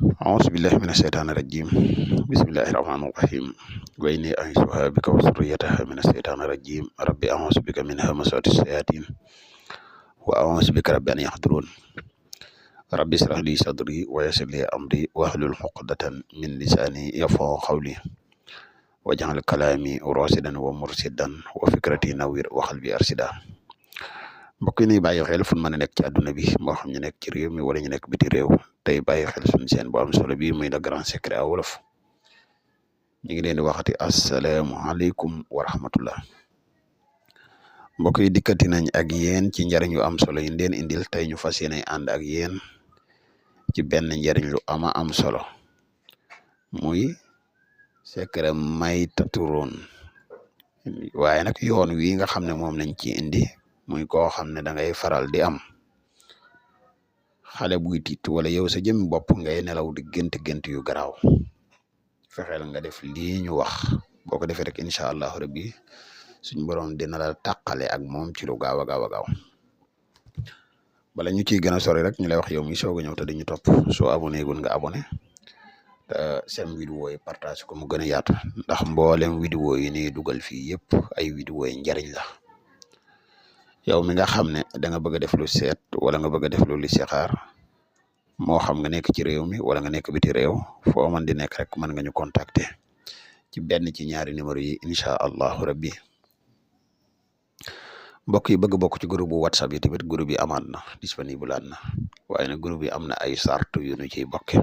أعوذ بالله من الشيطان الرجيم بسم الله الرحمن الرحيم وإني أعيذها بك وذريتها من الشيطان الرجيم ربي أعوذ بك من همزات الشياطين وأعوذ بك رب أن يحضرون ربي اشرح لي صدري ويسر لي أمري واحلل عقدة من لساني يفقهوا قولي واجعل كلامي راشدا ومرشدا وفكرتي نوير وقلبي أرشدا mbokk yi ñuy bàyyi xel fu mën a nekk ci àdduna bi moo xam ñu nekk ci réew mi wala ñu nekk biti réew tey bàyyi xel suñu seen bu am solo bi muy le grand secret à wolof ñu ngi leen di waxati asalaamaaleykum wa rahmatullah mbokk yi dikkati nañ ak yéen ci njariñ yu am solo yi leen indil tey ñu fas yéene ànd ak yéen ci benn njariñ lu ama am solo muy secret may taturoon waaye nag yoon wi nga xam ne moom lañ ci indi muy koo xam ne da ngay faral di am xale buy tiit wala yow sa jëmmi bopp ngay nelaw di gént yu garaaw fexeel nga def lii ñu wax boo ko defee rek incha allahu rabbi suñ borom dina la tàqale ak moom ci lu gaaw a gaaw bala ñu ciy gën a sori rek ñu lay wax yow mi soog a ñëw te dañu topp soo abonné gun nga abonné te seen vidéo yi partage ko mu gën a yaatu ndax mboolem vidéo yi ni dugal fii yëpp ay vidéo yi njariñ la yow mi nga xam ne da nga bëgg a def lu seet wala nga bëgg a def lu listixaar moo xam nga nekk ci réew mi wala nga nekk biti réew foo mën di nekk rek mën nga ñu contacter ci benn ci ñaari numéro yi incha allahu rabbi mbokk yi bëgg bokk ci groupe bu whatsapp yi tamit groupe yi amaat na disponible aan na waaye nag groupe yi am na ay sart yu ñu ciy bokke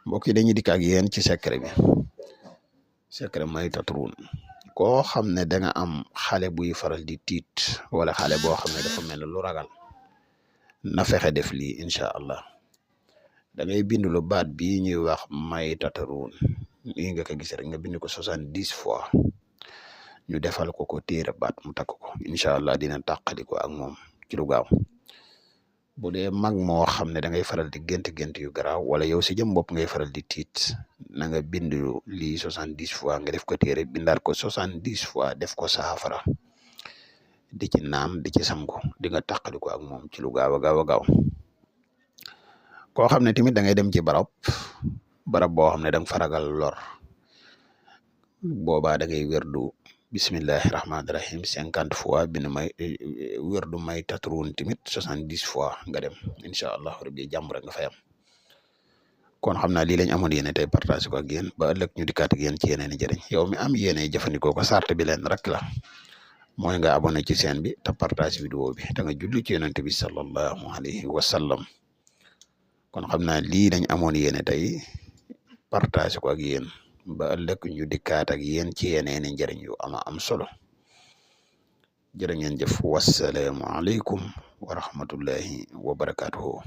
mbokk yi dañuy dikk ak yéen ci secret bi secret may taturuun koo xam ne da nga am xale buy faral di tiit wala xale boo xam ne dafa mel ne lu ragal na fexe def lii incha allah da ngay bind lu baat bii ñuy wax may tataruun nii nga ko gis rek nga bind ko 70 fois ñu defal ko téere baat mu takk ko incha allah dina tàqali ko ak moom ci lu gaaw bu dee mag moo xam ne da ngay faral di gént yu garaaw wala yow si jëm bopp ngay faral di tiit na nga bind lii 70 fois nga def ko téere bindaat ko 70 fois def ko saafara di ci naan di ci sangu di nga tàqali ko ak moom ci lu gaaw a gaaw koo xam ne tamit da ngay dem ci barab boo xam ne da nga faragal lor boobaa da ngay wérdu bismillahi rahmaani rahim 50 fois bind may wérdu may taturuun tamit 70 fois nga dem incha allah rabbi jàmm rek nga fay am kon xam naa lii lañ amoon yéene tey partage ko ak yéen ba ëllëg ñu dikkaat ak yéen ci yeneen i jëriñ yow mi am yéene jëfandikoo ko sart bi leen rek la mooy nga abonné ci chaîne bi te partage vidéo bi da nga julli ci yonent bi sallallahu alayhi wa sallam kon xam naa lii lañ amoon yéene tey partage ko ak yéen ba ëllëg ñu dikkaat ak yéen ci yeneen i njëriñ yu ama am solo jërë ngeen jëf wasalaamu aleykum wa rahmatullahi wa barakatuhu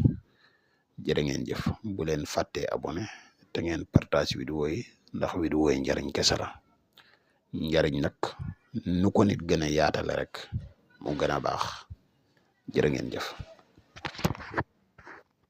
jërë ngeen jëf bu leen fàttee abonné te ngeen partage vidéo yi ndax vidéo yi njariñ kese la njariñ nag nu ko nit gën a yaatale rek mu gën a baax jërë ngeen jëf